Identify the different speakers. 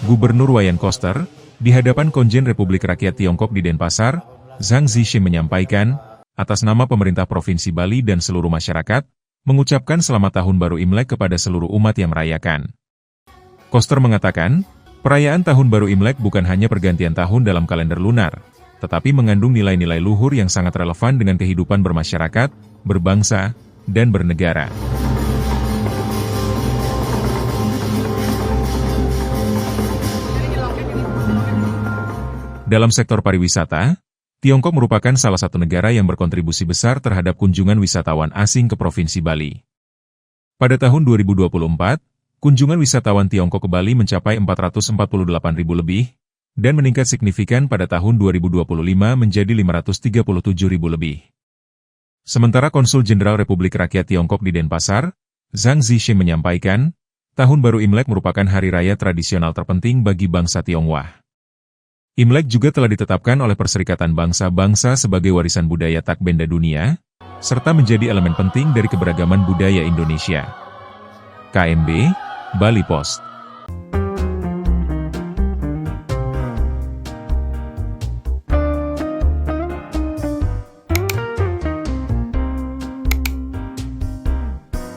Speaker 1: Gubernur Wayan Koster, di hadapan Konjen Republik Rakyat Tiongkok di Denpasar, Zhang Zixi menyampaikan, atas nama pemerintah Provinsi Bali dan seluruh masyarakat, mengucapkan Selamat Tahun Baru Imlek kepada seluruh umat yang merayakan. Koster mengatakan, perayaan Tahun Baru Imlek bukan hanya pergantian tahun dalam kalender lunar, tetapi mengandung nilai-nilai luhur yang sangat relevan dengan kehidupan bermasyarakat, berbangsa, dan bernegara. Dalam sektor pariwisata, Tiongkok merupakan salah satu negara yang berkontribusi besar terhadap kunjungan wisatawan asing ke Provinsi Bali. Pada tahun 2024, kunjungan wisatawan Tiongkok ke Bali mencapai 448.000 lebih, dan meningkat signifikan pada tahun 2025 menjadi 537.000 lebih. Sementara Konsul Jenderal Republik Rakyat Tiongkok di Denpasar, Zhang Zixi menyampaikan, Tahun Baru Imlek merupakan hari raya tradisional terpenting bagi bangsa Tionghoa. Imlek juga telah ditetapkan oleh Perserikatan Bangsa-Bangsa sebagai warisan budaya tak benda dunia, serta menjadi elemen penting dari keberagaman budaya Indonesia. KMB, Bali Post.